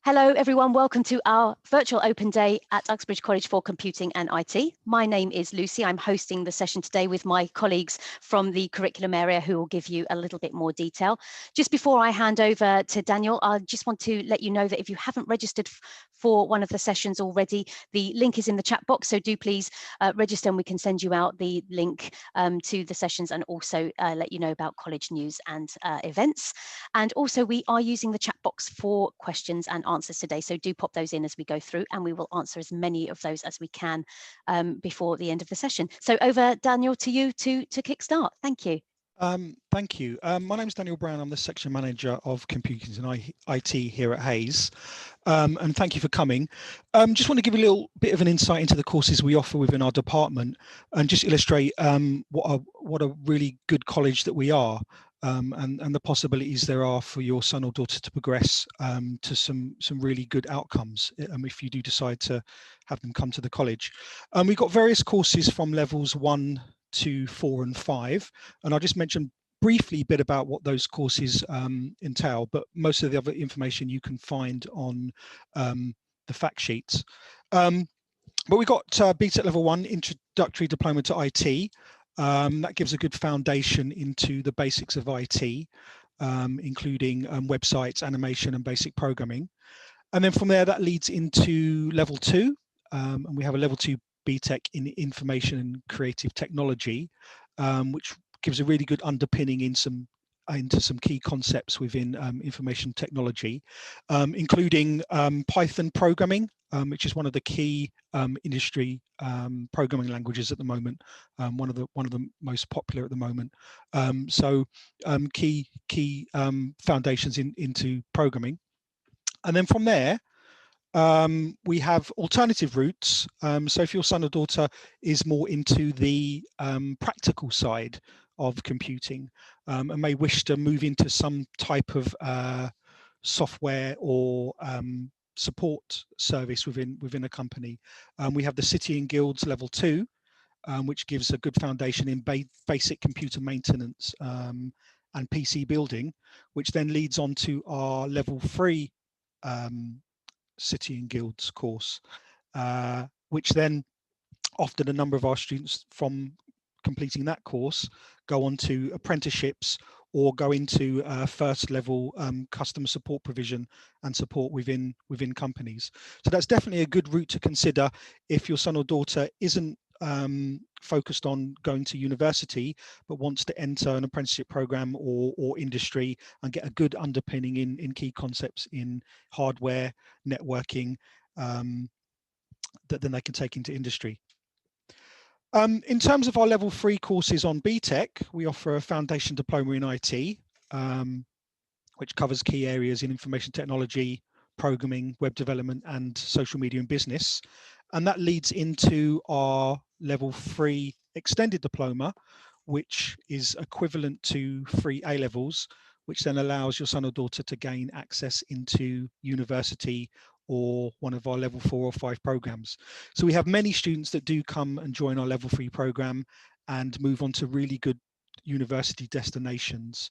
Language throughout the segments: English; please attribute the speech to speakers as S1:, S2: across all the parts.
S1: Hello everyone, welcome to our virtual open day at Uxbridge College for Computing and IT. My name is Lucy. I'm hosting the session today with my colleagues from the curriculum area who will give you a little bit more detail. Just before I hand over to Daniel, I just want to let you know that if you haven't registered for one of the sessions already, the link is in the chat box, so do please register and we can send you out the link to the sessions and also let you know about college news and events. And also we are using the chat box for questions and answers today, so do pop those in as we go through and we will answer as many of those as we can before the end of the session. So over, Daniel, to you to kickstart. Thank you.
S2: Thank you. My name is Daniel Brown. I'm the section manager of Computing and IT here at Hayes. And thank you for coming. Just want to give a little bit of an insight into the courses we offer within our department and just illustrate what a really good college that we are. And the possibilities there are for your son or daughter to progress to some really good outcomes if you do decide to have them come to the college. We've got various courses from levels 1 to 4 and 5, and I'll just mention briefly a bit about what those courses entail, but most of the other information you can find on the fact sheets. But we've got BTEC level 1 introductory diploma to IT. That gives a good foundation into the basics of IT, including websites, animation and basic programming. And then from there, that leads into level 2, and we have a level 2 BTEC in Information and Creative Technology, which gives a really good underpinning into some key concepts within information technology, including Python programming, which is one of the key industry programming languages at the moment, one of the most popular at the moment. So key foundations into programming, and then from there we have alternative routes. So if your son or daughter is more into the practical side of computing and may wish to move into some type of software or support service within a company, we have the City and Guilds level 2, which gives a good foundation in basic computer maintenance and PC building, which then leads on to our level 3 City and Guilds course, which then often a number of our students from completing that course go on to apprenticeships or go into first level customer support provision and support within companies. So that's definitely a good route to consider if your son or daughter isn't focused on going to university but wants to enter an apprenticeship program or industry and get a good underpinning in key concepts in hardware, networking, that then they can take into industry. In terms of our level 3 courses on BTEC, we offer a foundation diploma in IT, which covers key areas in information technology, programming, web development and social media and business. And that leads into our level 3 extended diploma, which is equivalent to 3 A levels, which then allows your son or daughter to gain access into university or one of our level 4 or 5 programs. So we have many students that do come and join our level 3 program and move on to really good university destinations.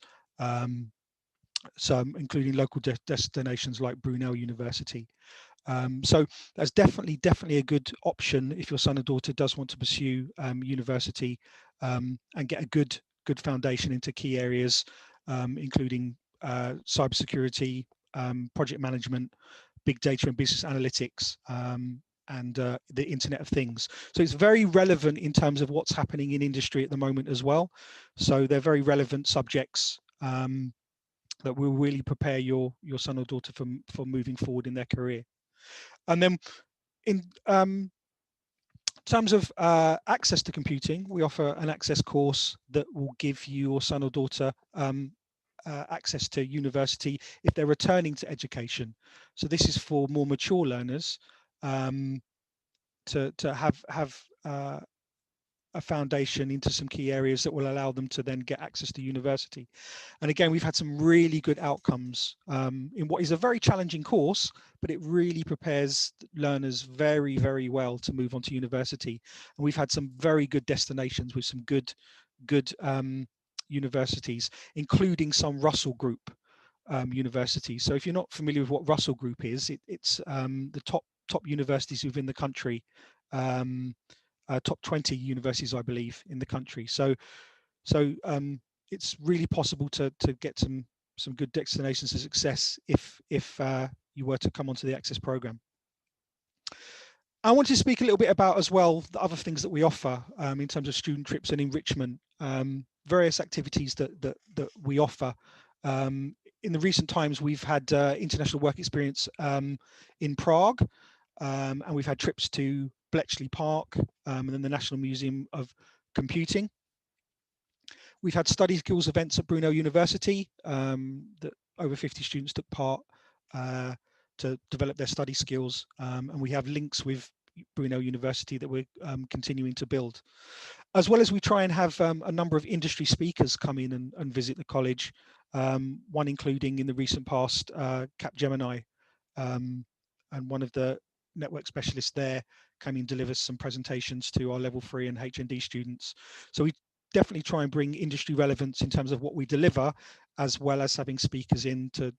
S2: So including local destinations like Brunel University. So that's definitely a good option if your son or daughter does want to pursue university and get a good foundation into key areas, including cybersecurity, project management, big data and business analytics, and the Internet of Things. So it's very relevant in terms of what's happening in industry at the moment as well. So they're very relevant subjects that will really prepare your son or daughter for moving forward in their career. And then in terms of access to computing, we offer an access course that will give your son or daughter access to university if they're returning to education. So this is for more mature learners to have a foundation into some key areas that will allow them to then get access to university. And again, we've had some really good outcomes in what is a very challenging course, but it really prepares learners very, very well to move on to university. And we've had some very good destinations with some good universities, including some Russell Group universities. So if you're not familiar with what Russell Group is, it's the top universities within the country, top 20 universities, I believe, in the country. So it's really possible to get some good destinations to success if you were to come onto the Access program. I want to speak a little bit about as well the other things that we offer in terms of student trips and enrichment, various activities that we offer. In the recent times, we've had international work experience in Prague, and we've had trips to Bletchley Park and then the National Museum of Computing. We've had study skills events at Brunel University that over 50 students took part to develop their study skills, and we have links with Brunel University that we're continuing to build. As well as we try and have a number of industry speakers come in and visit the college, one including in the recent past Capgemini, and one of the network specialists there came in and delivered some presentations to our level 3 and HND students. So we definitely try and bring industry relevance in terms of what we deliver, as well as having speakers in to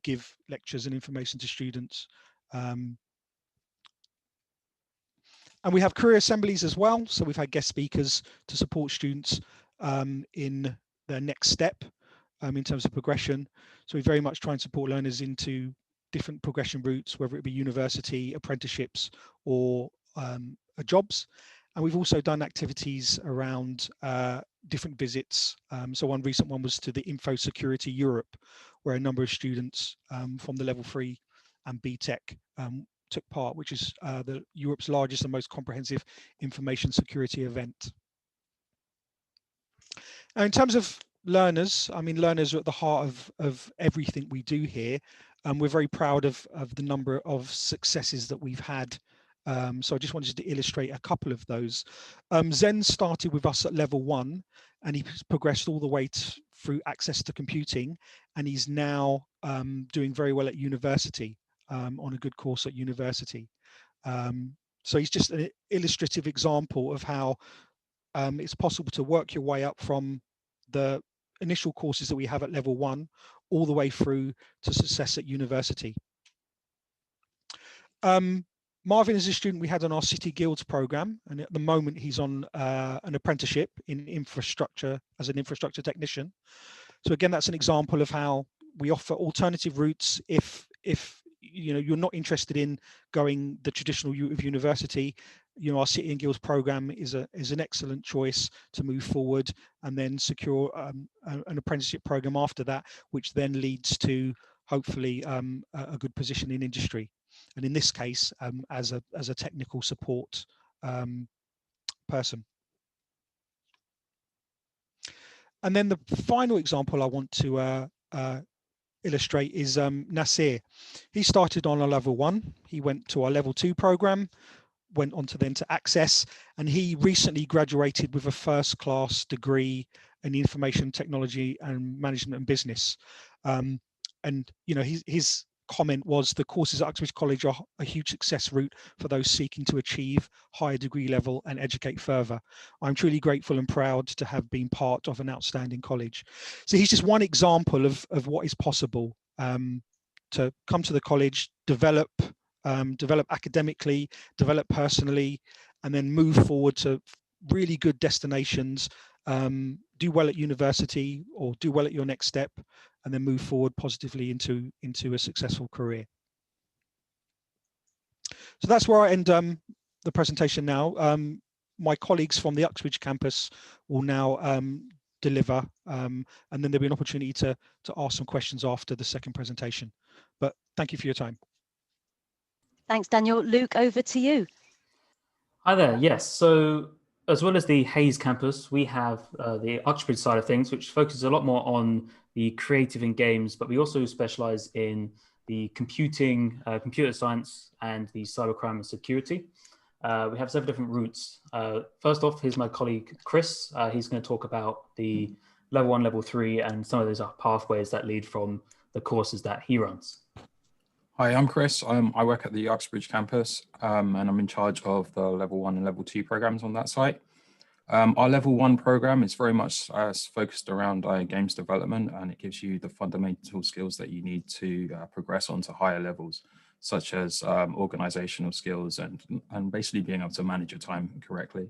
S2: give lectures and information to students. And we have career assemblies as well. So we've had guest speakers to support students in their next step in terms of progression. So we very much try and support learners into different progression routes, whether it be university, apprenticeships, or jobs. And we've also done activities around different visits. So one recent one was to the Info Security Europe, where a number of students from the level 3 and BTEC took part, which is the Europe's largest and most comprehensive information security event. Now, in terms of learners, I mean, learners are at the heart of everything we do here. We're very proud of the number of successes that we've had. So I just wanted to illustrate a couple of those. Zen started with us at level 1, and he's progressed all the way through access to computing, and he's now doing very well at university, on a good course at university. So he's just an illustrative example of how it's possible to work your way up from the initial courses that we have at level 1 all the way through to success at university. Marvin is a student we had on our City Guilds program, and at the moment he's on an apprenticeship in infrastructure as an infrastructure technician. So again, that's an example of how we offer alternative routes if you know you're not interested in going the traditional route of university. You know, our City and Guilds program is an excellent choice to move forward and then secure an apprenticeship program after that, which then leads to hopefully a good position in industry. And in this case, as a technical support person. And then the final example I want to illustrate is Nasir. He started on a level 1. He went to our level 2 program, went on to then to Access, and he recently graduated with a first-class degree in information technology and management and business. And you know, his comment was the courses at Uxbridge College are a huge success route for those seeking to achieve higher degree level and educate further. I'm truly grateful and proud to have been part of an outstanding college. So he's just one example of what is possible to come to the college, develop academically, develop personally, and then move forward to really good destinations, do well at university or do well at your next step, and then move forward positively into a successful career. So that's where I end the presentation now. My colleagues from the Uxbridge campus will now deliver, and then there'll be an opportunity to ask some questions after the second presentation. But thank you for your time.
S1: Thanks, Daniel. Luke, over to you.
S3: Hi there. Yes. So as well as the Hayes campus, we have the Uxbridge side of things, which focuses a lot more on the creative and games, but we also specialize in the computing, computer science, and the cybercrime and security. We have several different routes. First off, here's my colleague, Chris. He's going to talk about the level 1, level 3, and some of those pathways that lead from the courses that he runs.
S4: Hi, I'm Chris. I work at the Uxbridge campus, and I'm in charge of the level 1 and level 2 programs on that site. Our level 1 program is very much focused around games development, and it gives you the fundamental skills that you need to progress onto higher levels, such as organizational skills and basically being able to manage your time correctly.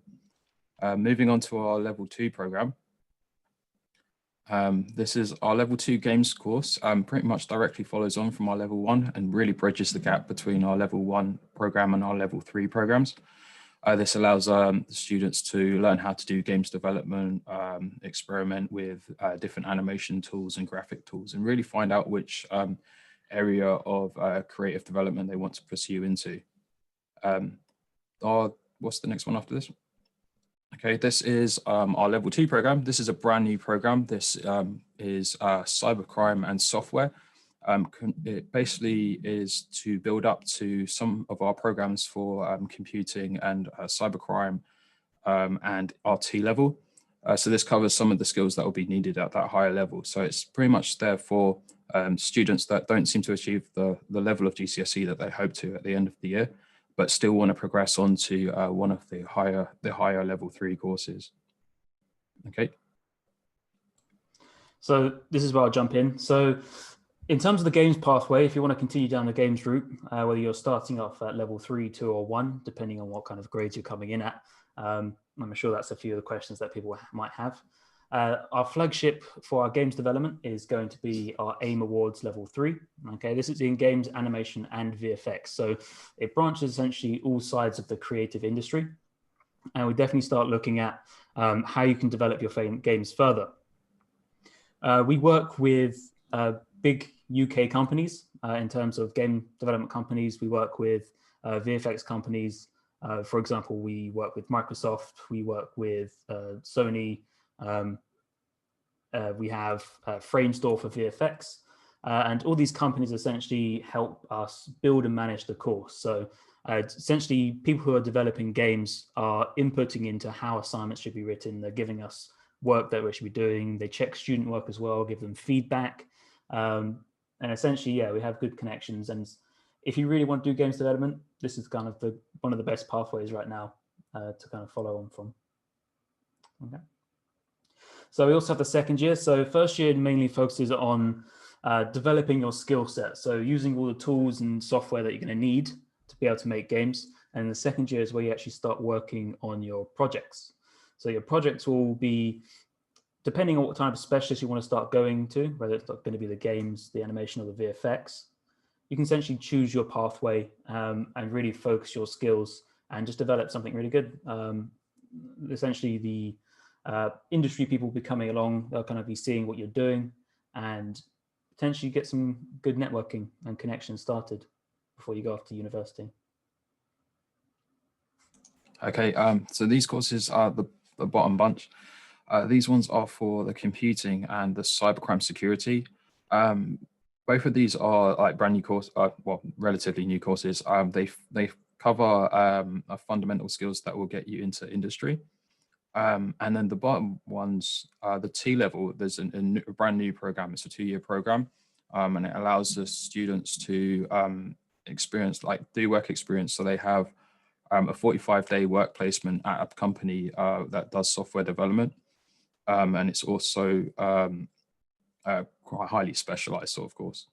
S4: Moving on to our level 2 program. This is our level 2 games course, pretty much directly follows on from our level 1 and really bridges the gap between our level 1 program and our level 3 programs. This allows the students to learn how to do games development, experiment with different animation tools and graphic tools, and really find out which area of creative development they want to pursue into. What's the next one after this? Okay, this is our level 2 program. This is a brand new program. This is cybercrime and software. It basically is to build up to some of our programs for computing and cybercrime and our T level. So this covers some of the skills that will be needed at that higher level. So it's pretty much there for students that don't seem to achieve the level of GCSE that they hope to at the end of the year, but still want to progress on to one of the higher level 3 courses. Okay.
S3: So this is where I'll jump in. So in terms of the games pathway, if you want to continue down the games route, whether you're starting off at level 3, 2, or 1, depending on what kind of grades you're coming in at, I'm sure that's a few of the questions that people might have. Our flagship for our games development is going to be our AIM Awards level 3. Okay, this is in games, animation, and VFX. So it branches essentially all sides of the creative industry. And we definitely start looking at how you can develop your games further. We work with big UK companies in terms of game development companies. We work with VFX companies. For example, we work with Microsoft, we work with Sony, we have Framestore for VFX, and all these companies essentially help us build and manage the course. So essentially, people who are developing games are inputting into how assignments should be written. They're giving us work that we should be doing. They check student work as well, give them feedback. And essentially, yeah, we have good connections. And if you really want to do games development, this is kind of one of the best pathways right now to kind of follow on from. Okay. So we also have the second year. So first year mainly focuses on developing your skill set. So using all the tools and software that you're going to need to be able to make games. And the second year is where you actually start working on your projects. So your projects will be, depending on what type of specialist you want to start going to, whether it's going to be the games, the animation, or the VFX, you can essentially choose your pathway and really focus your skills and just develop something really good. Essentially, the industry people will be coming along, they'll kind of be seeing what you're doing and potentially get some good networking and connections started before you go off to university.
S4: Okay, so these courses are the bottom bunch. These ones are for the computing and the cybercrime security. Both of these are like brand new course, well, relatively new courses. They cover fundamental skills that will get you into industry. And then the bottom ones, the T level, there's a brand new program. It's a 2-year program, and it allows the students to do work experience. So they have a 45-day work placement at a company that does software development. And it's also quite highly specialized sort of course.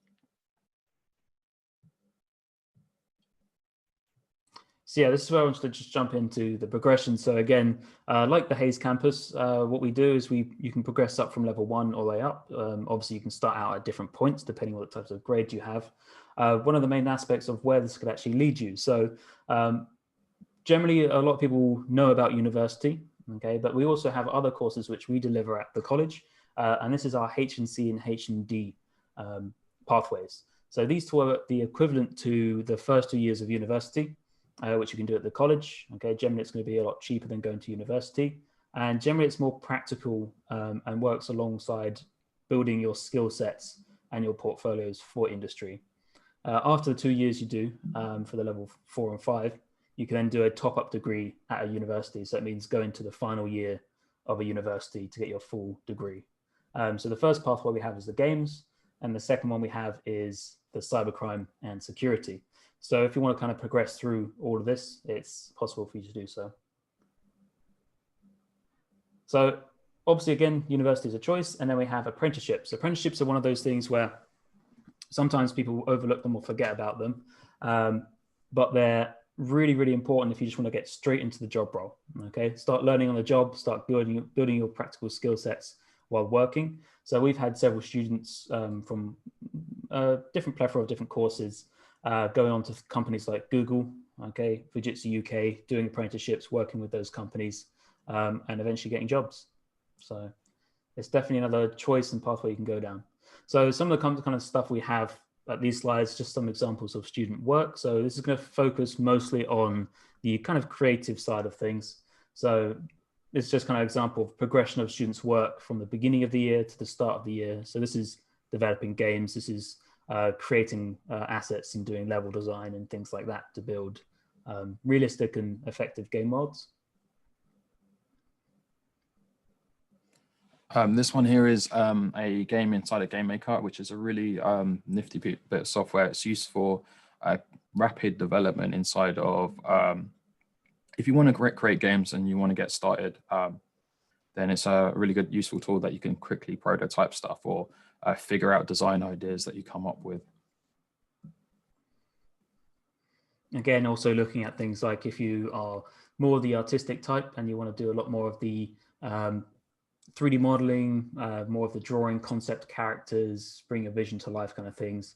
S3: So yeah, this is where I wanted to just jump into the progression. So again, like the Hayes campus, what we do is you can progress up from level 1 all the way up. Obviously, you can start out at different points depending on what types of grade you have. One of the main aspects of where this could actually lead you. So generally, a lot of people know about university, okay, but we also have other courses which we deliver at the college, and this is our H&C and H&D pathways. So these two are the equivalent to the first 2 years of university, which you can do at the college. Okay, generally it's going to be a lot cheaper than going to university, and generally it's more practical and works alongside building your skill sets and your portfolios for industry. After the 2 years you do for the level 4 and 5, you can then do a top-up degree at a university. So it means going to the final year of a university to get your full degree. So the first pathway we have is the games, and the second one we have is the cybercrime and security. So if you want to kind of progress through all of this, it's possible for you to do so. So obviously, again, university is a choice, and then we have apprenticeships. Apprenticeships are one of those things where sometimes people overlook them or forget about them, but they're really, really important if you just want to get straight into the job role. Okay, start learning on the job, start building your practical skill sets while working. So we've had several students from different plethora of different courses going on to companies like Google, okay, Fujitsu UK, doing apprenticeships, working with those companies, and eventually getting jobs. So it's definitely another choice and pathway you can go down. So some of the kind of stuff we have at these slides, just some examples of student work. So this is going to focus mostly on the kind of creative side of things. So it's just kind of example of progression of students' work from the beginning of the year to the start of the year. So this is developing games. This is creating assets and doing level design and things like that to build realistic and effective game mods.
S4: This one here is a game inside a game maker, which is a really nifty bit of software. It's used for rapid development inside of, if you want to create games and you want to get started, then it's a really good, useful tool that you can quickly prototype stuff or figure out design ideas that you come up with.
S3: Again, also looking at things like if you are more the artistic type and you want to do a lot more of the 3D modeling, more of the drawing concept characters, bring a vision to life kind of things.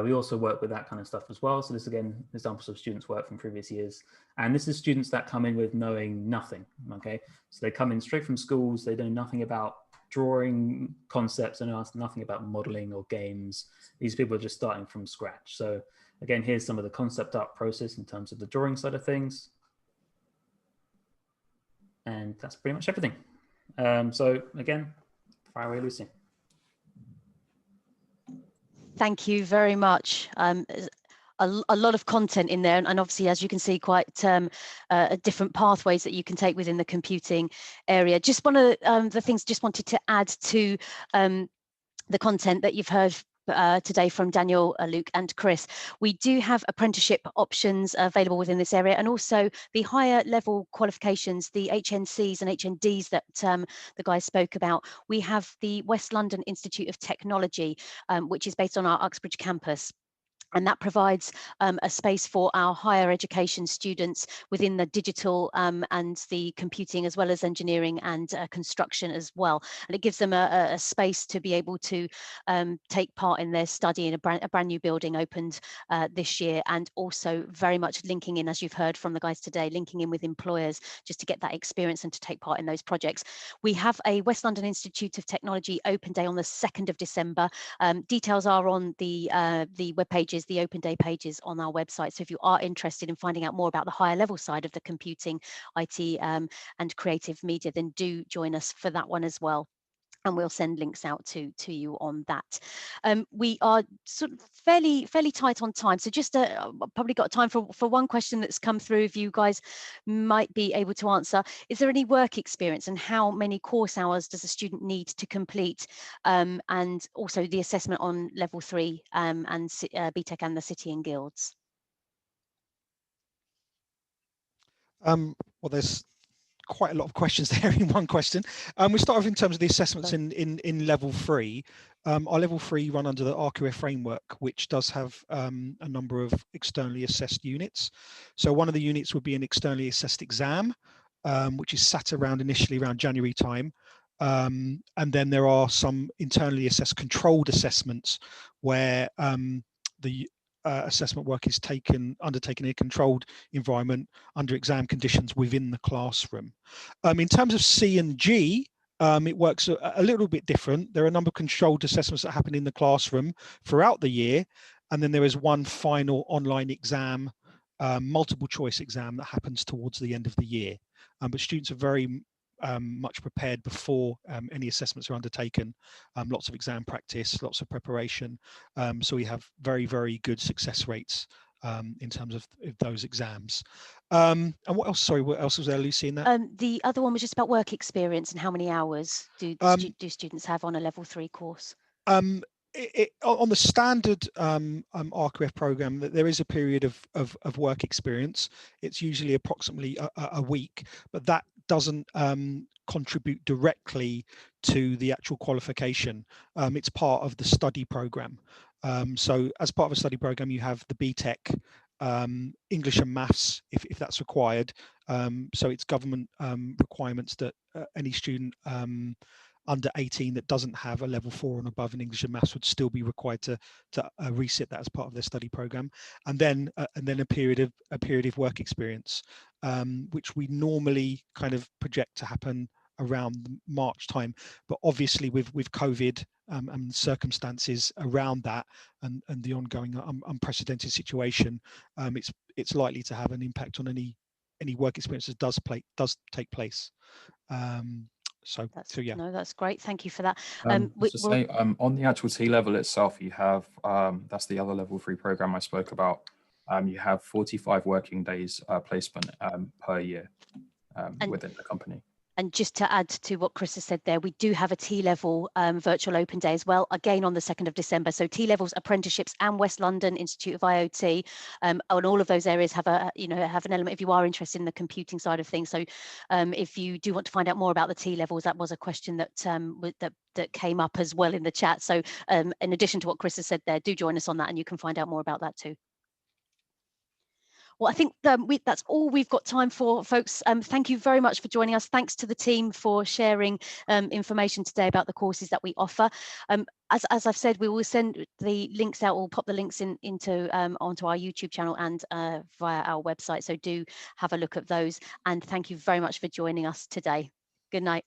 S3: We also work with that kind of stuff as well. So this, again, examples of students' work from previous years. And this is students that come in with knowing nothing, okay? So they come in straight from schools, they know nothing about drawing concepts, and ask nothing about modeling or games. These people are just starting from scratch. So again, here's some of the concept art process in terms of the drawing side of things. And that's pretty much everything. So again, fire away, Lucy.
S1: Thank you very much. A lot of content in there, and obviously, as you can see, quite different pathways that you can take within the computing area. Just one of the things just wanted to add to the content that you've heard today from Daniel, Luke and Chris. We do have apprenticeship options available within this area, and also the higher level qualifications, the HNCs and HNDs that the guys spoke about. We have the West London Institute of Technology, which is based on our Uxbridge campus. And that provides a space for our higher education students within the digital and the computing, as well as engineering and construction as well. And it gives them a space to be able to take part in their study in a brand new building opened this year, and also very much linking in, as you've heard from the guys today, linking in with employers just to get that experience and to take part in those projects. We have a West London Institute of Technology open day on the 2nd of December. Details are on the web pages, the open day pages on our website. So if you are interested in finding out more about the higher level side of the computing, IT and creative media, then do join us for that one as well. And we'll send links out to you on that. We are sort of fairly tight on time, so just probably got time for one question that's come through, if you guys might be able to answer. Is there any work experience, and how many course hours does a student need to complete? And also the assessment on level 3 and BTEC and the City and Guilds.
S2: Well, there's quite a lot of questions there in one question. We start off in terms of the assessments in level 3. Our level 3 run under the RQF framework, which does have a number of externally assessed units. So one of the units would be an externally assessed exam, which is sat initially around January time. And then there are some internally assessed controlled assessments where the assessment work is undertaken in a controlled environment under exam conditions within the classroom. In terms of C and G, it works a little bit different. There are a number of controlled assessments that happen in the classroom throughout the year, and then there is one final online exam, multiple choice exam, that happens towards the end of the year. But students are very much prepared before any assessments are undertaken. Lots of exam practice, lots of preparation. So we have very, very good success rates in terms of those exams. And what else? Sorry, what else was there, Lucy, in that?
S1: The other one was just about work experience and how many hours do students have on a level 3 course?
S2: On the standard RQF program, there is a period of work experience. It's usually approximately a week, but that doesn't contribute directly to the actual qualification. It's part of the study program. So as part of a study program, you have the BTEC, English and maths, if that's required. So it's government requirements that any student under 18 that doesn't have a level 4 and above in English and maths would still be required to resit that as part of their study program, and then a period of work experience, which we normally kind of project to happen around March time, but obviously with COVID and circumstances around that and the ongoing unprecedented situation, it's likely to have an impact on any work experience that does take place. So yeah.
S1: No, that's great. Thank you for that.
S4: On the actual T level itself, you have that's the other level 3 program I spoke about. You have 45 working days placement per year within the company.
S1: And just to add to what Chris has said there, we do have a T-level virtual open day as well, again on the 2nd of December. So T-levels, apprenticeships, and West London Institute of IoT, and all of those areas have an element if you are interested in the computing side of things. So if you do want to find out more about the T-levels, that was a question that that came up as well in the chat. So in addition to what Chris has said there, do join us on that, and you can find out more about that too. Well, I think that's all we've got time for, folks. Thank you very much for joining us. Thanks to the team for sharing information today about the courses that we offer. As I've said, we will send the links out. We'll pop the links onto our YouTube channel and via our website. So do have a look at those. And thank you very much for joining us today. Good night.